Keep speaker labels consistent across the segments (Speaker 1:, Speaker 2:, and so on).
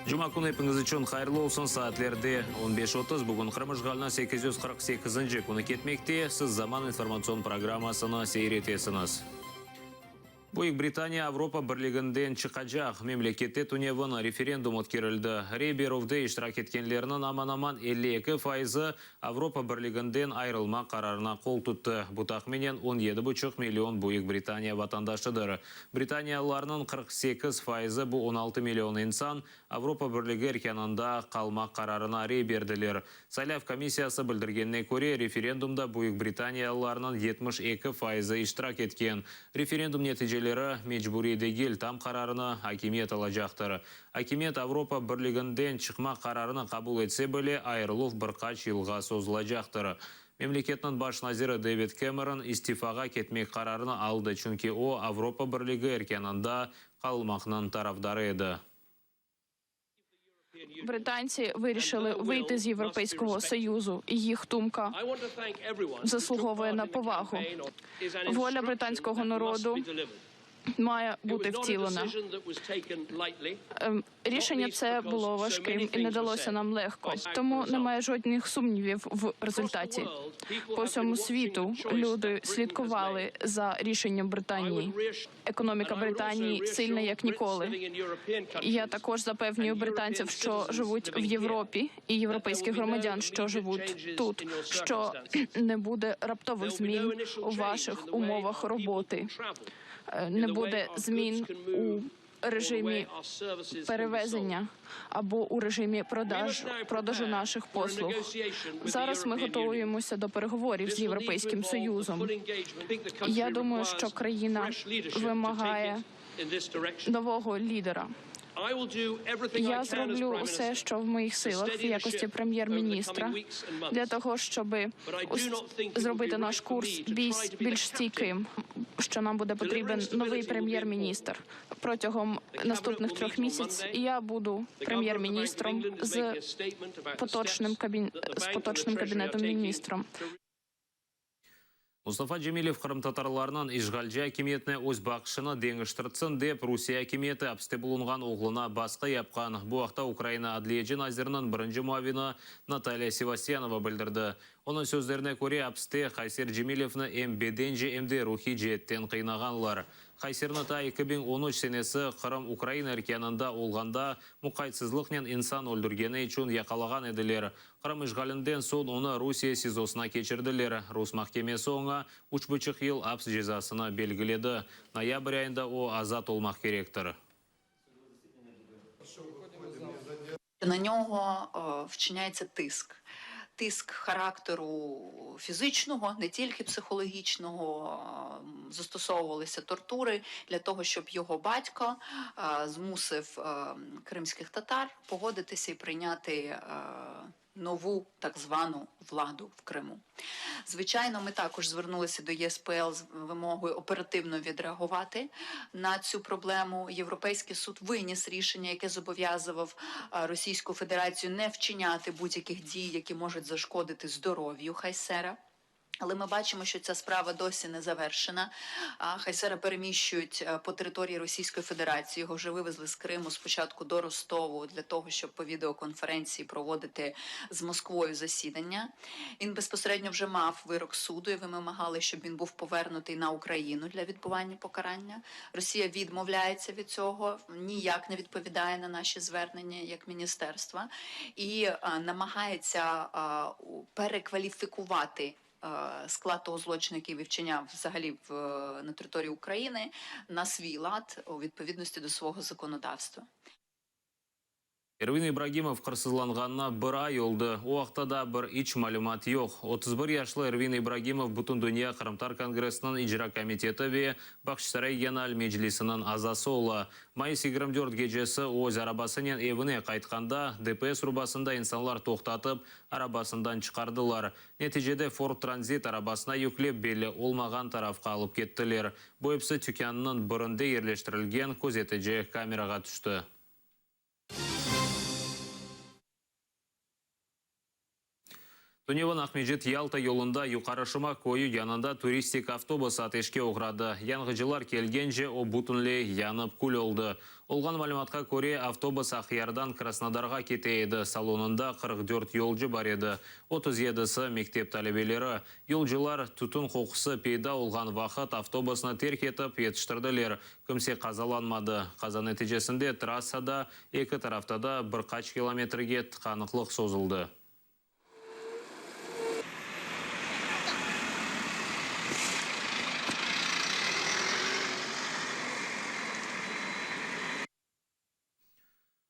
Speaker 1: Жума күні епіңіз үшін қайырлы олсын, саатлерде 15.30, бүгін Қырмыжғалына 848 күні кетмекте, сіз заман информацион программасына сейретесіңіз. Бuyuk Британия Авропа бірлігінден чықажақ мемлекетте түневін референдум өткерілді. Рейберовды иштирак еткенлерінің аман-аман 52% Авропа бірлігінден айрылма қарарына қол тұтты. Бұтақменен 17,5 миллион Бuyuk Британия ватандашыдыр. Британияларының 48% бұл 16 миллион инсан Авропа бірлігі еркенанда қалмақ қарарына рейберділер. Сайлав комиссиясы білдіргеніне көре референдумда Бuyuk Британияларының 72% иштирак еткен. Референдум нәтижелері мечбури дегел там қарарына акимет алажақтыр. Акимет Авропа бірлігінден чықма қарарына қабыл етсе біле айырылув бірқач жылға созылажақтыр. Мемлекетінің баш назирі Дэвид Кэмерон истифаға кетмек қарарына алды, чүнки о Авропа бірлігі еркенанда қалмақның тарафдары еді.
Speaker 2: Британці вирішили вийти з Європейського Союзу, і їх думка заслуговує на повагу. Воля британського народу має бути втілена. Рішення це було важким і не далося нам легко, тому немає жодних сумнівів в результаті. По всьому світу люди слідкували за рішенням Британії. Економіка Британії сильна як ніколи. Я також запевнюю британців, що живуть в Європі, і європейських громадян, що живуть тут, що не буде раптових змін у ваших умовах роботи. Не буде змін у режимі перевезення або у режимі продажу наших послуг. Зараз ми готуємося до переговорів з Європейським Союзом. Я думаю, що країна вимагає нового лідера. Я зроблю все, що в моїх силах в якості прем'єр-міністра, для того, щоб зробити наш курс більш стійким, що нам буде потрібен новий прем'єр-міністр. Протягом наступних 3 місяців я буду прем'єр-міністром з поточним кабінетом міністром.
Speaker 1: Мустафа Джемилев Қырым татарларынан Ишғалжы акиметіне өз бақшыны деңіштіртсін деп Русия акиметі әпсте бұлынған оғлына басқа япқан. Бұл вақта Украина Адлиеджі назирінің бірінші муавины Наталья Севастьянова білдірді. Оның сөздеріне көре әпсте Қайсер Джемилевні беденже әмде рухи жеттен қиынағанлар. Қайсерната 2013 сенесі Қырым Украина еркенында олғанда мұқайтсызлықнен инсан өлдіргені үшін яқалаған еділер. Қырым ішғалінден соң оны Русия СИЗОсына кечірділер. Рус махкемесі оңа 3,5 ел апс жазасына белгіледі. Ноябрь айында о азат олмақ керектір.
Speaker 3: На нього вчиняється тиск. Тиск характеру фізичного, не тільки психологічного, застосовувалися тортури для того, щоб його батько змусив кримських татар погодитися і прийняти нову так звану владу в Криму. Звичайно, ми також звернулися до ЄСПЛ з вимогою оперативно відреагувати на цю проблему. Європейський суд виніс рішення, яке зобов'язував Російську Федерацію не вчиняти будь-яких дій, які можуть зашкодити здоров'ю Хайсера. Але ми бачимо, що ця справа досі не завершена. Хайсера переміщують по території Російської Федерації. Його вже вивезли з Криму спочатку до Ростову для того, щоб по відеоконференції проводити з Москвою засідання. Він безпосередньо вже мав вирок суду, і ви вимагали, щоб він був повернутий на Україну для відбування покарання. Росія відмовляється від цього, ніяк не відповідає на наші звернення як міністерства і намагається перекваліфікувати склад того злочину, який вчиняв взагалі на території України, на свій лад у відповідності до свого законодавства.
Speaker 1: Эрвин Ибрагимов қырсызланғанына 1 ай олды. Оақта да бір іч малюмат йоқ. 31 яшлы Эрвин Ибрагимов Бұтын Дүния Қырымтар Конгрессінің Ижра комитеті ве Бақшсарай Генал Меджлисінің азасы олы. Майыс 24 гечесі өз арабасынен евіне қайтқанда ДПС рубасында инсанлар тоқтатып, арабасындан чықардылар. Нәтижеде Форд Транзит арабасына yüklеп белі олмаған тарафқа алып кеттілер. Бойыпсы түкенінің бірінде ерлештірілген көзетеже камераға түсті. Туневан Ахмеджет Ялта yolunda yuqarışıma koyu yanında turistik avtobus ateşke uğradı. Yanğıcılar kelgence o butunle yanıp kul oldu. Olgan malumatqa ko'ra avtobus Axyardan Krasnodarga keteydi. Salonunda 44 yolcu bar edi. 37'si mektep talebeleri. Yolcular tutun qo'qqisi peyda olgan vaqt avtobusni terk etib yetishtirdiler. Kimse qazalanmadı. Qaza neticesinde trassada iki tarafta da bir qaç kilometrga tiqaniqlik sozildi.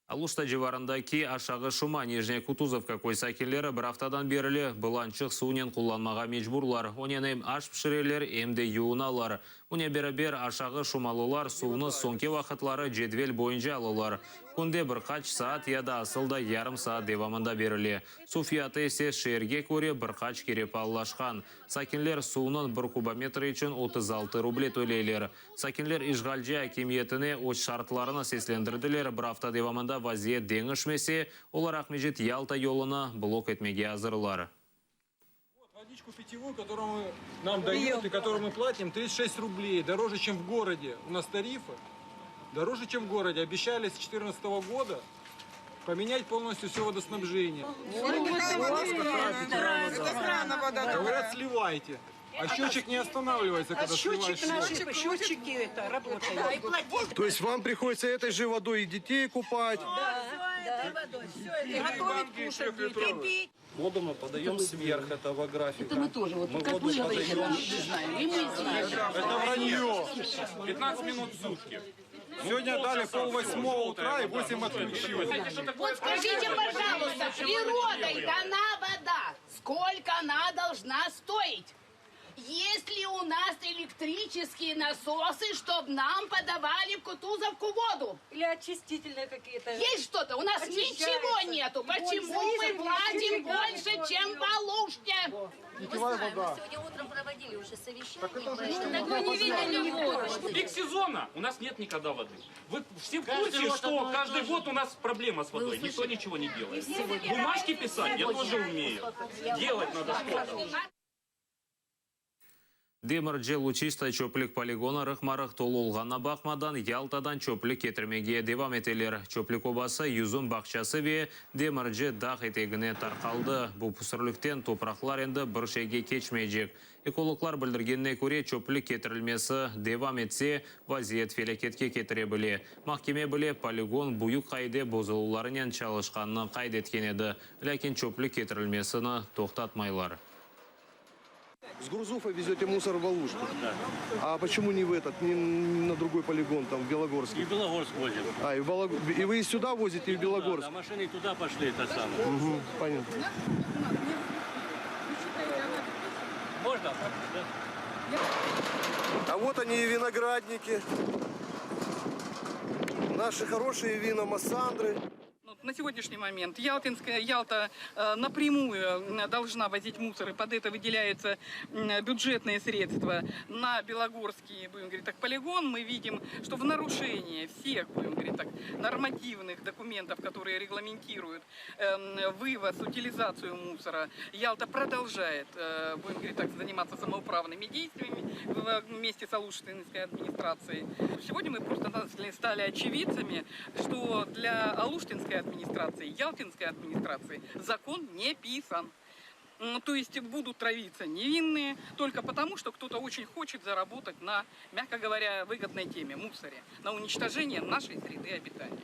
Speaker 1: Алушта живарындaki aşağı Шума, Нижняя Кутузовка койсакелері бір аптадан берілі бұланчық суынен kullanmağa mecburlar. Onun hem aş pişirirler hem de yuğunalar. Ona beraber aşağı Şumalılar suunu sonki vakitları cedvel boyunca alırlar. Kunde birkaç saat ya da asılda yarım saat devamında berili. Su fiyatı ise şehirge göre birkaç kere pahalılaşkan. Sakinler suunun 1 kubometre için 36 ruble төлейler. Sakinler işgalci hakimiyetine o şartlarını seslendirdiler. Bir hafta devamında vaziyet değişmese, olar Ахмеджет Ялта yoluna blok etmeye hazırlar.
Speaker 4: Водичку питьевую, которую нам дают и которую мы платим, 36 рублей. Дороже, чем в городе. У нас тарифы. Дороже, чем в городе. Обещали с 2014 года поменять полностью все водоснабжение. Говорят, сливайте. А счетчик не останавливается, когда сливаешь.
Speaker 5: Счетчики это работают.
Speaker 6: То есть вам приходится этой же водой и детей купать?
Speaker 5: И готовить, кушать, и пить.
Speaker 6: Воду мы подаем сверх этого графика.
Speaker 7: Это мы тоже. Вот как
Speaker 6: воду
Speaker 7: вы
Speaker 6: подаем.
Speaker 7: не знаем, и мы знаем.
Speaker 4: Это вранье. 15 минут в сутки. Сегодня дали 7:30 утра и 8 отключили.
Speaker 7: Вот скажите, пожалуйста, природой дана вода. Сколько она должна стоить? Есть ли у нас электрические насосы, чтобы нам подавали в Кутузовку воду?
Speaker 5: Или очистительные какие-то.
Speaker 7: Есть что-то? У нас ничего нету. Почему мы платим больше, чем в Алуште?
Speaker 6: Питьевая вода.
Speaker 8: Сегодня утром проводили уже совещание.
Speaker 5: Так вы не видели воду.
Speaker 9: Пик сезона у нас нет никогда воды. Вы все в курсе, что каждый год у нас проблема с водой. Никто ничего не делает. Бумажки писать я тоже умею. Делать надо что-то.
Speaker 1: Демірже лучиста чөплік полигона рықмарық тололғана бақмадан Ялтадан чөплік кетірмеге девам етелер. Чөплік обасы юзун бақчасы ве демірже дақ етегіне тарқалды. Бұл пұсырліктен топырақлар енді бір шеге кечмейжек. Экологлар білдіргеніне көре чөплік кетірілмесі девам етсе вазиет фелекетке кетіре біле. Махкеме біле полигон бұйық қайды бозылуларынан чалышқанны қайды еткен еді. Ләкин чөплік кетірілмесіні тоқтатмайлар.
Speaker 6: С Гурзуфа везете мусор в Алушку. Да. А почему не в этот, не на другой полигон, там, в Белогорск?
Speaker 10: И в Белогорск возим.
Speaker 6: А, и вы сюда возите, и в Белогорск?
Speaker 10: Да, машины туда пошли, это самое.
Speaker 6: Угу, понятно.
Speaker 10: Можно? Да.
Speaker 6: А вот они и виноградники. Наши хорошие вина Массандры.
Speaker 11: На сегодняшний момент Ялта напрямую должна возить мусор, и под это выделяются бюджетные средства на Белогорский, будем говорить так, полигон. Мы видим, что в нарушении всех, будем говорить так, нормативных документов, которые регламентируют вывоз, утилизацию мусора, Ялта продолжает, будем говорить так, заниматься самоуправными действиями вместе с Алушинской администрацией. Сегодня мы просто стали очевидцами, что для Алушинской администрации, Ялтинской администрации закон не писан. То есть будут травиться невинные только потому, что кто-то очень хочет заработать на, мягко говоря, выгодной теме, мусоре, на уничтожение нашей среды обитания.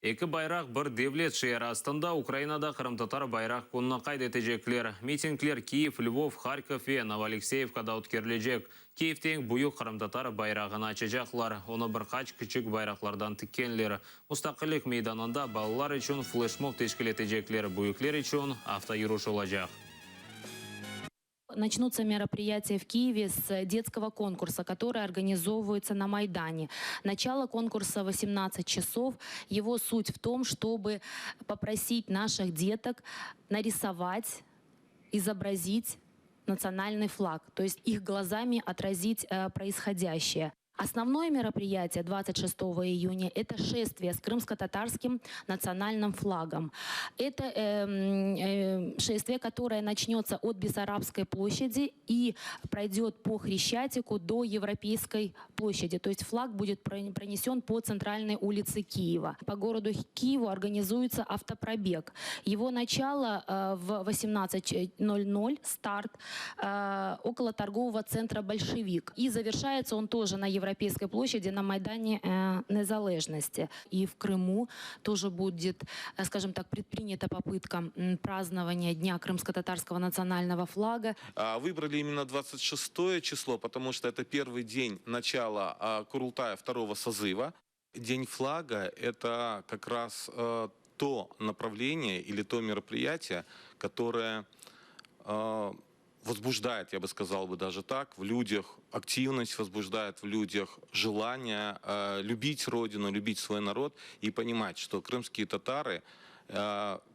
Speaker 1: Екі байрақ бір девлет шер астында Украинада Қырым-татар байрақ күнні қайд етежеклер. Митинглер Киев, Львов, Харьков и Новоалексеевкада өткерілежек. Киевтен бұйық Қырым-татар байрағын açacaklar. Оны бір қач күчік байрақлардан тіккенлер. Мұстақылық мейданында балалар үшін флешмоб тешкіл етежеклер, бұйықлер үшін автоюруш olacak.
Speaker 8: Начнутся мероприятия в Киеве с детского конкурса, который организовывается на Майдане. Начало конкурса 18 часов. Его суть в том, чтобы попросить наших деток нарисовать, изобразить национальный флаг, то есть их глазами отразить происходящее. Основное мероприятие 26 июня – это шествие с крымско-татарским национальным флагом. Это шествие, которое начнется от Бессарабской площади и пройдет по Хрещатику до Европейской площади. То есть флаг будет пронесен по центральной улице Киева. По городу Киеву организуется автопробег. Его начало в 18:00, старт около торгового центра «Большевик». И завершается он тоже на Европейской площади на Майдане Незалежности. И в Крыму тоже будет, скажем так, предпринята попытка празднования Дня крымско-татарского национального флага.
Speaker 12: Выбрали именно 26 число, потому что это первый день начала Курултая второго созыва. День флага – это как раз то направление или то мероприятие, которое возбуждает, я бы сказал бы даже так, в людях активность, возбуждает в людях желание любить родину, любить свой народ и понимать, что крымские татары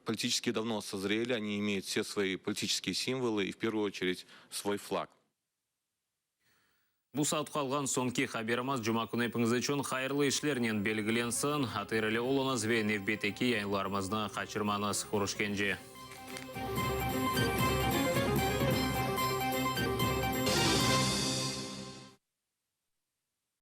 Speaker 12: политически давно созрели, они имеют все свои политические символы и в первую очередь свой флаг.
Speaker 1: Бұл саат қалған соңки хаберіміз жұма күні епіңіз үшін қайырлы ішлерінен белгіленсін. Атырылы олыңыз вен евбетеки яйынларымызды қачырманыз. Құрышкенже.